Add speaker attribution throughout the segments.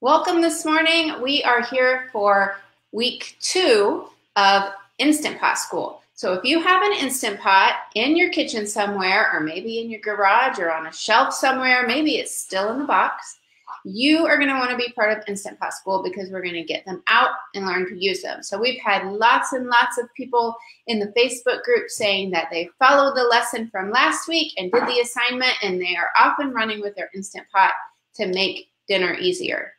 Speaker 1: Welcome this morning. We are here for week 2 of Instant Pot School. So if you have an Instant Pot in your kitchen somewhere, or maybe in your garage or on a shelf somewhere, maybe it's still in the box, you are going to want to be part of Instant Pot School because we're going to get them out and learn to use them. So we've had lots and lots of people in the Facebook group saying that they followed the lesson from last week and did the assignment, and they are off and running with their Instant Pot to make dinner easier.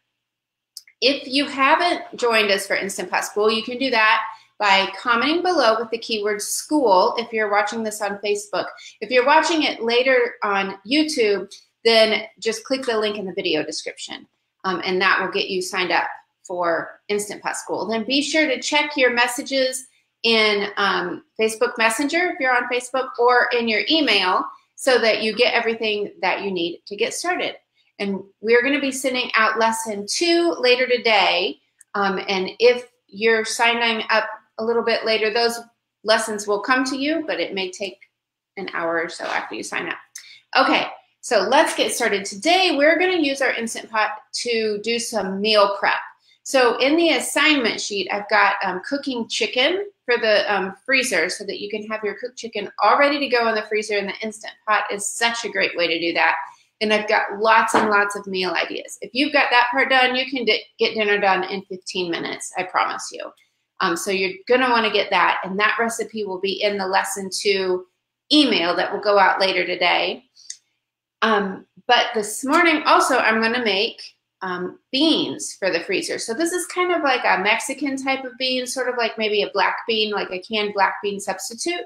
Speaker 1: If you haven't joined us for Instant Pot School, you can do that by commenting below with the keyword school if you're watching this on Facebook. If you're watching it later on YouTube, then just click the link in the video description, and that will get you signed up for Instant Pot School. Then be sure to check your messages in Facebook Messenger if you're on Facebook, or in your email so that you get everything that you need to get started. And we're going to be sending out lesson 2 later today. And if you're signing up a little bit later, those lessons will come to you, but it may take an hour or so after you sign up. Okay, so let's get started. Today, we're going to use our Instant Pot to do some meal prep. So in the assignment sheet, I've got cooking chicken for the freezer so that you can have your cooked chicken all ready to go in the freezer, and the Instant Pot is such a great way to do that. And I've got lots and lots of meal ideas. If you've got that part done, you can get dinner done in 15 minutes, I promise you. So you're gonna wanna get that, and that recipe will be in the lesson 2 email that will go out later today. But this morning also, I'm gonna make beans for the freezer. So this is kind of like a Mexican type of bean, sort of like maybe a black bean, like a canned black bean substitute.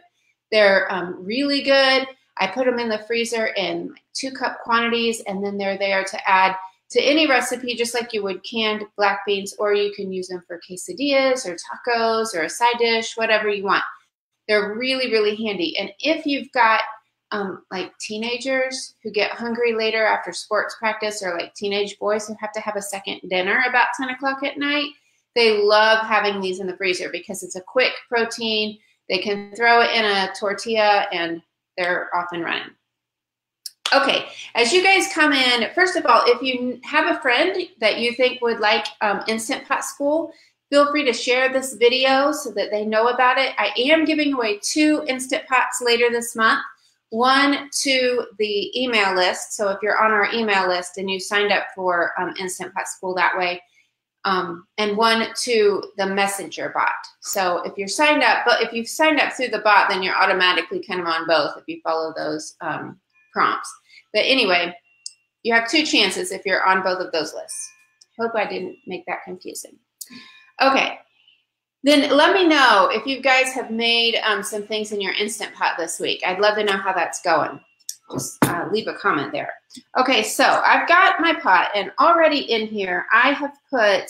Speaker 1: They're really good. I put them in the freezer in 2-cup quantities, and then they're there to add to any recipe, just like you would canned black beans, or you can use them for quesadillas or tacos or a side dish, whatever you want. They're really, really handy. And if you've got like teenagers who get hungry later after sports practice, or like teenage boys who have to have a second dinner about 10 o'clock at night, they love having these in the freezer because it's a quick protein. They can throw it in a tortilla and they're off and running. Okay, as you guys come in, first of all, if you have a friend that you think would like Instant Pot School, feel free to share this video so that they know about it. I am giving away 2 Instant Pots later this month, one to the email list. So if you're on our email list and you signed up for Instant Pot School that way, and one to the messenger bot. So if you're signed up, but if you've signed up through the bot, then you're automatically kind of on both if you follow those prompts. But anyway, you have 2 chances if you're on both of those lists. Hope I didn't make that confusing. Okay, then let me know if you guys have made some things in your Instant Pot this week. I'd love to know how that's going. Just leave a comment there. Okay, so I've got my pot, and already in here I have put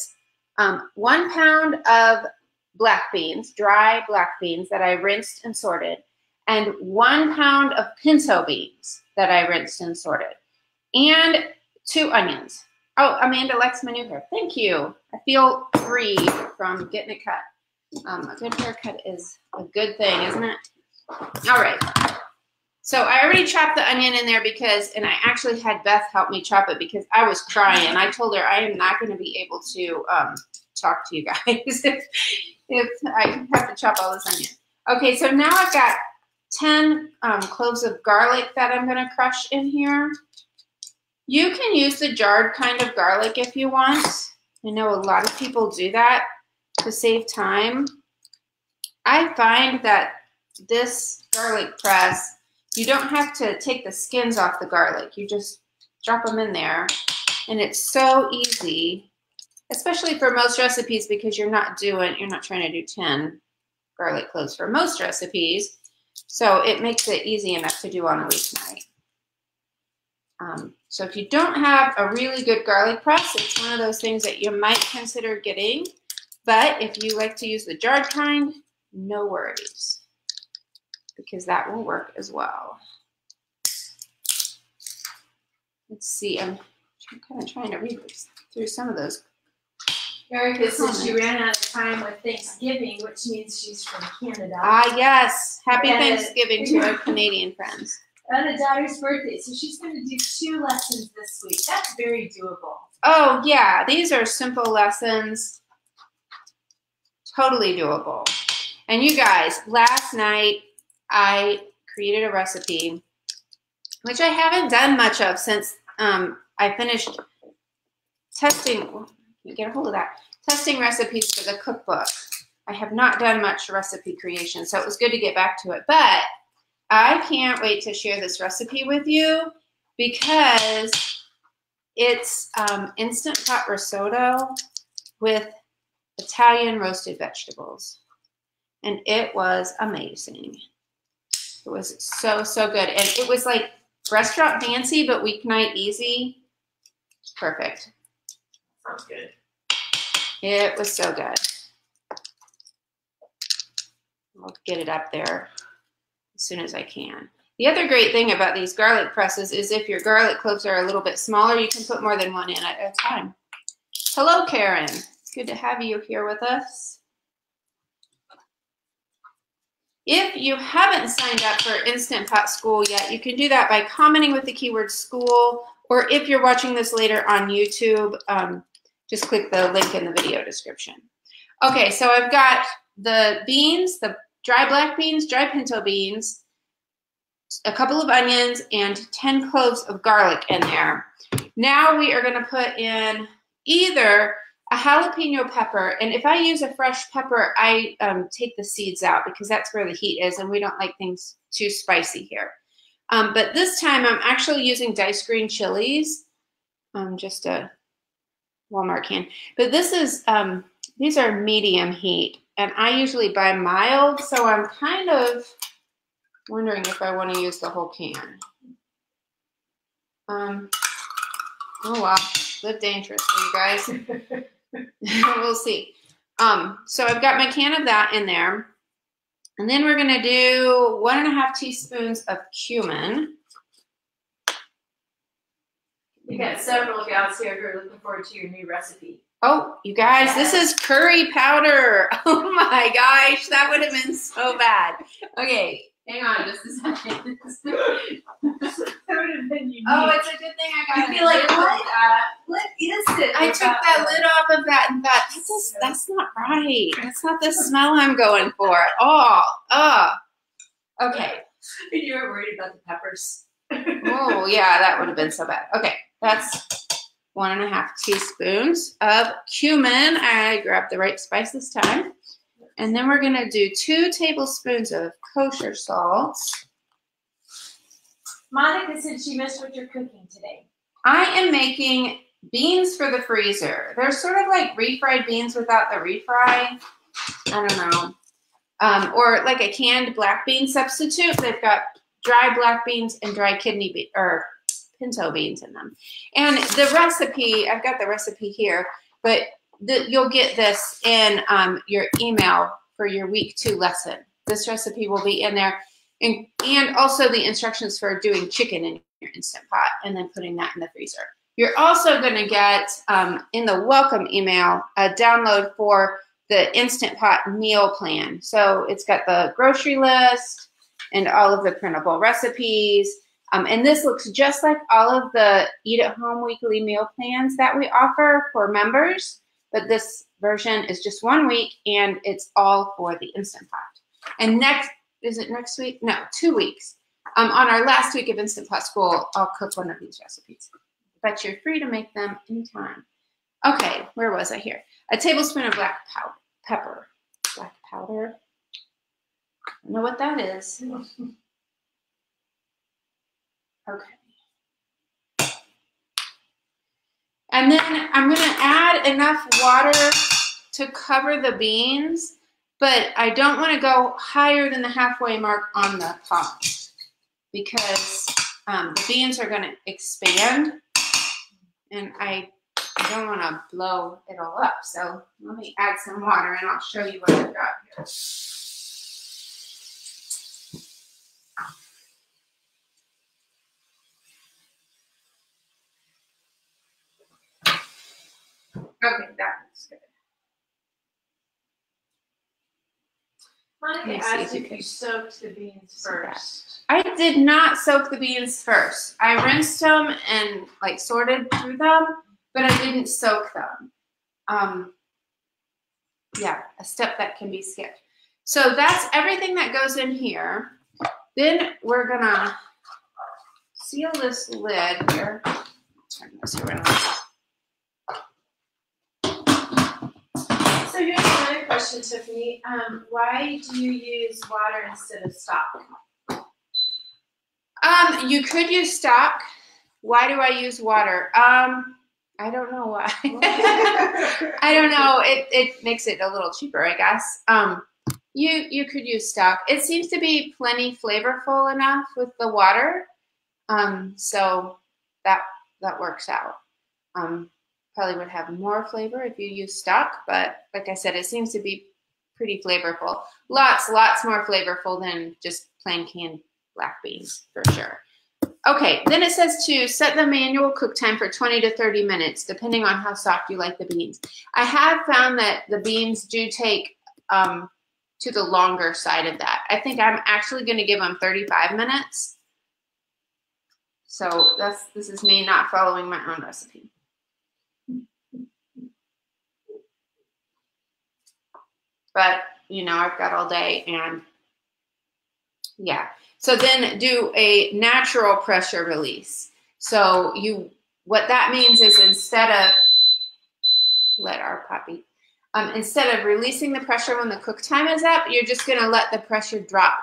Speaker 1: 1 pound of black beans, dry black beans that I rinsed and sorted, and 1 pound of pinto beans that I rinsed and sorted, and 2 onions. Oh, Amanda likes my new hair. Thank you. I feel free from getting it cut. A good haircut is a good thing, isn't it? All right. So I already chopped the onion in there because, and I actually had Beth help me chop it because I was crying. I told her I am not going to be able to talk to you guys if I have to chop all this onion. Okay, so now I've got 10 cloves of garlic that I'm going to crush in here. You can use the jarred kind of garlic if you want. I know a lot of people do that to save time. I find that this garlic press, you don't have to take the skins off the garlic. You just drop them in there, and it's so easy, especially for most recipes because you're not trying to do 10 garlic cloves for most recipes. So it makes it easy enough to do on a weeknight. So if you don't have a really good garlic press, it's one of those things that you might consider getting. But if you like to use the jarred kind, no worries, because that will work as well. Let's see, I'm kind of trying to read through some of those.
Speaker 2: Erica said she ran out of time with Thanksgiving, which means she's from Canada.
Speaker 1: Ah, yes. Happy Thanksgiving to our Canadian friends.
Speaker 2: On a daughter's birthday, so she's going to do 2 lessons this week. That's very doable.
Speaker 1: Oh yeah, these are simple lessons. Totally doable. And you guys, last night I created a recipe, which I haven't done much of since I finished testing. Get a hold of that. Testing recipes for the cookbook. I have not done much recipe creation, so it was good to get back to it. But I can't wait to share this recipe with you because it's Instant Pot risotto with Italian roasted vegetables. And it was amazing. It was so, so good. And it was like restaurant fancy, but weeknight easy. Perfect.
Speaker 2: Sounds good.
Speaker 1: It was so good. I'll get it up there as soon as I can. The other great thing about these garlic presses is if your garlic cloves are a little bit smaller, you can put more than one in at a time. Hello, Karen. It's good to have you here with us. If you haven't signed up for Instant Pot School yet, you can do that by commenting with the keyword school, or if you're watching this later on YouTube, just click the link in the video description. Okay, so I've got the beans, the dry black beans, dry pinto beans, a couple of onions, and 10 cloves of garlic in there. Now we are going to put in either a jalapeno pepper, and if I use a fresh pepper, I take the seeds out because that's where the heat is, and we don't like things too spicy here. But this time I'm actually using diced green chilies, just a Walmart can. But this is these are medium heat, and I usually buy mild, so I'm kind of wondering if I want to use the whole can. Oh well, live dangerously, you guys. We'll see. So I've got my can of that in there. And then we're going to do 1.5 teaspoons of cumin.
Speaker 2: You got several gals here who are looking forward to your new recipe.
Speaker 1: Oh, you guys, this is curry powder. Oh my gosh, that would have been so bad. Okay, hang on just a second.
Speaker 2: That would have been unique.
Speaker 1: Oh, it's a good thing I got
Speaker 2: I feel like, what is it?
Speaker 1: I took that lid off of that and thought, that's not right. That's not the smell I'm going for at all. Okay.
Speaker 2: You were worried about the peppers.
Speaker 1: Oh, yeah, that would have been so bad. Okay, that's 1.5 teaspoons of cumin. I grabbed the right spice this time. And then we're going to do 2 tablespoons of kosher salt.
Speaker 2: Monica said she missed what you're cooking today.
Speaker 1: I am making beans for the freezer. They're sort of like refried beans without the refry. I don't know. Or like a canned black bean substitute. They've got dry black beans and dry kidney beans, or pinto beans in them. And the recipe, I've got the recipe here, but you'll get this in your email for your week 2 lesson. This recipe will be in there. And also the instructions for doing chicken in your Instant Pot and then putting that in the freezer. You're also going to get in the welcome email a download for the Instant Pot meal plan. So it's got the grocery list and all of the printable recipes. And this looks just like all of the Eat at Home weekly meal plans that we offer for members. But this version is just 1 week, and it's all for the Instant Pot. And is it next week? No, 2 weeks. On our last week of Instant Pot School, I'll cook one of these recipes. But you're free to make them anytime. Okay, where was I here? A tablespoon of black pepper. Black powder. I don't know what that is. Okay. And then I'm going to add enough water to cover the beans, but I don't want to go higher than the halfway mark on the pot because the beans are going to expand, and I don't want to blow it all up. So let me add some water, and I'll show you what I've got here. Okay, that looks good.
Speaker 2: Monica asked if you soaked the beans first.
Speaker 1: I did not soak the beans first. I rinsed them and like sorted through them, but I didn't soak them. Yeah, a step that can be skipped. So that's everything that goes in here. Then we're gonna seal this lid here. Turn this around.
Speaker 2: So here's another question, Tiffany. Why do you use water instead of stock?
Speaker 1: You could use stock. Why do I use water? I don't know why. I don't know. It makes it a little cheaper, I guess. You could use stock. It seems to be plenty flavorful enough with the water. So that works out. Probably would have more flavor if you use stock, but like I said, it seems to be pretty flavorful. Lots more flavorful than just plain canned black beans, for sure. Okay, then it says to set the manual cook time for 20 to 30 minutes, depending on how soft you like the beans. I have found that the beans do take to the longer side of that. I think I'm actually going to give them 35 minutes. So this is me not following my own recipe. But, you know, I've got all day and yeah. So then do a natural pressure release. So what that means is instead of releasing the pressure when the cook time is up, you're just going to let the pressure drop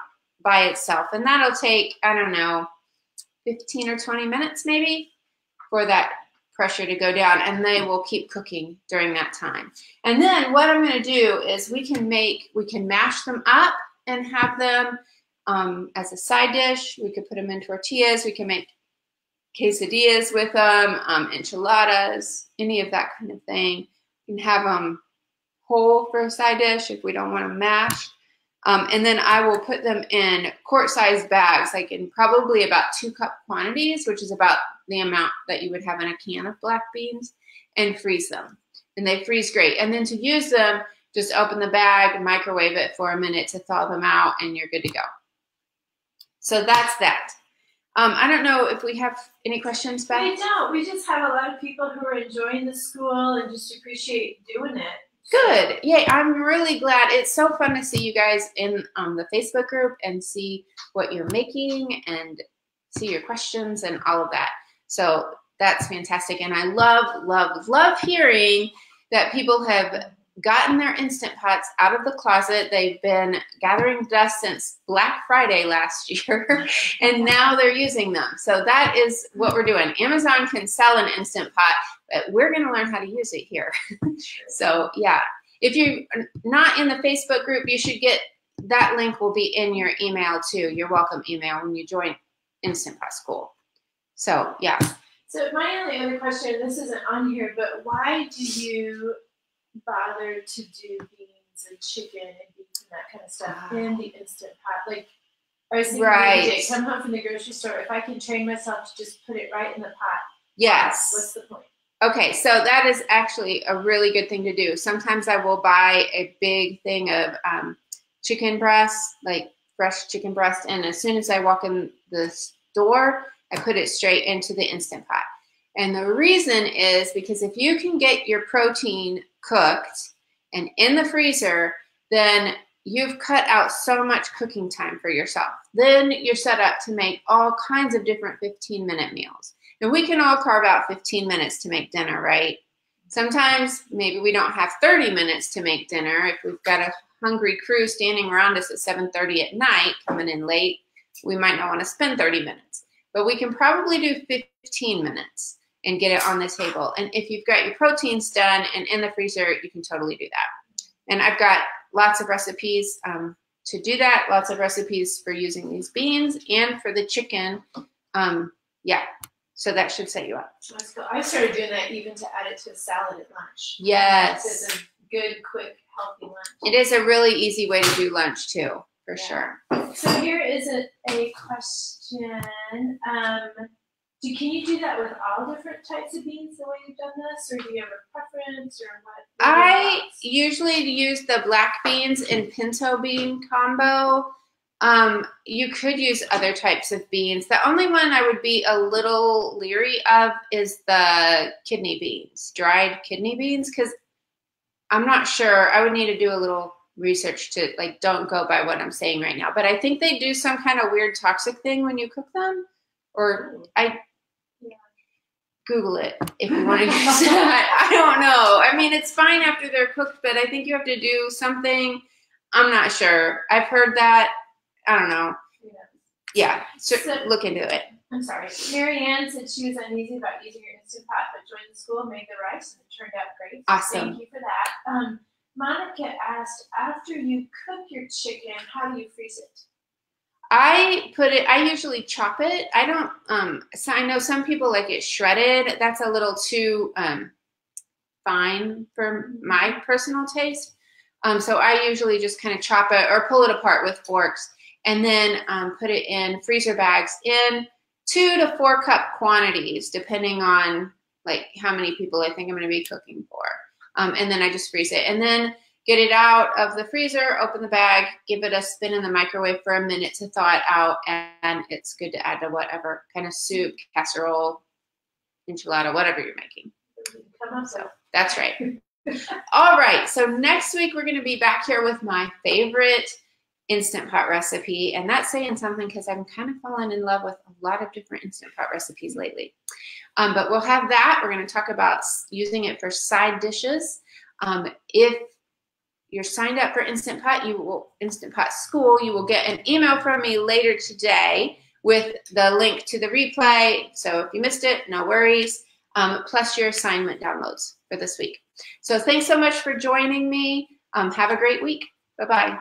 Speaker 1: by itself. And that'll take, I don't know, 15 or 20 minutes maybe for that pressure to go down, and they will keep cooking during that time. And then what I'm going to do is we can mash them up and have them as a side dish. We could put them in tortillas. We can make quesadillas with them, enchiladas, any of that kind of thing. You can have them whole for a side dish if we don't want them mashed. And then I will put them in quart-sized bags, like in probably about 2-cup quantities, which is about the amount that you would have in a can of black beans, and freeze them. And they freeze great. And then to use them, just open the bag, microwave it for a minute to thaw them out, and you're good to go. So that's that. I don't know if we have any questions, Beth?
Speaker 2: We don't. We just have a lot of people who are enjoying the school and just appreciate doing it.
Speaker 1: Good. Yeah, I'm really glad. It's so fun to see you guys in the Facebook group and see what you're making and see your questions and all of that. So that's fantastic. And I love hearing that people have gotten their Instant Pots out of the closet. They've been gathering dust since Black Friday last year, and now they're using them. So that is what we're doing. Amazon can sell an Instant Pot, but we're going to learn how to use it here. So yeah, if you're not in the Facebook group, you should get that link. Will be in your email too, your welcome email when you join Instant Pot School. So yeah.
Speaker 2: So my only other question, this isn't on here, but why do you bother to do beans and chicken and beans and that kind of stuff in the Instant Pot? Like, I was thinking, right, come home from the grocery store, if I can train myself to just put it right in the pot.
Speaker 1: Yes.
Speaker 2: What's the point?
Speaker 1: Okay, so that is actually a really good thing to do. Sometimes I will buy a big thing of chicken breast, like fresh chicken breast, and as soon as I walk in the store, I put it straight into the Instant Pot. And the reason is because if you can get your protein cooked and in the freezer, then you've cut out so much cooking time for yourself. Then you're set up to make all kinds of different 15-minute meals. And we can all carve out 15 minutes to make dinner, right? Sometimes maybe we don't have 30 minutes to make dinner. If we've got a hungry crew standing around us at 7:30 at night, coming in late, we might not want to spend 30 minutes. But we can probably do 15 minutes and get it on the table. And if you've got your proteins done and in the freezer, you can totally do that. And I've got lots of recipes to do that, lots of recipes for using these beans and for the chicken. Yeah, so that should set you up.
Speaker 2: Let's go. I started doing that even to add it to a salad at lunch.
Speaker 1: Yes.
Speaker 2: It's a good, quick, healthy lunch.
Speaker 1: It is a really easy way to do lunch too, for sure.
Speaker 2: So here is a question. Can you do that with all different types of beans the way you've done this, or do you have a preference, or what? I
Speaker 1: usually use the black beans and pinto bean combo. You could use other types of beans. The only one I would be a little leery of is the kidney beans, dried kidney beans, because I'm not sure. I would need to do a little research to, like, don't go by what I'm saying right now. But I think they do some kind of weird toxic thing when you cook them. Or Google it if you want to use that. I don't know. I mean, it's fine after they're cooked, but I think you have to do something. I'm not sure. I've heard that. I don't know. Yeah, so look into it.
Speaker 2: I'm sorry. Marianne said she was uneasy about using your Instant Pot, but joined the school, made the rice, and it turned out great.
Speaker 1: Awesome.
Speaker 2: Thank you for that. Monica asked, after you cook your chicken, how do you freeze it?
Speaker 1: I usually chop it. I don't, so I know some people like it shredded. That's a little too fine for my personal taste. So I usually just kind of chop it or pull it apart with forks, and then put it in freezer bags in 2 to 4 cup quantities, depending on like how many people I think I'm going to be cooking for. And then I just freeze it, and then get it out of the freezer, open the bag, give it a spin in the microwave for a minute to thaw it out, and it's good to add to whatever kind of soup, casserole, enchilada, whatever you're making. So that's right. All right, so next week we're going to be back here with my favorite Instant Pot recipe, and that's saying something because I'm kind of fallen in love with a lot of different Instant Pot recipes lately. But we'll have that. We're going to talk about using it for side dishes. If you're signed up for Instant Pot, Instant Pot School, you will get an email from me later today with the link to the replay. So if you missed it, no worries. Plus your assignment downloads for this week. So thanks so much for joining me. Have a great week. Bye-bye.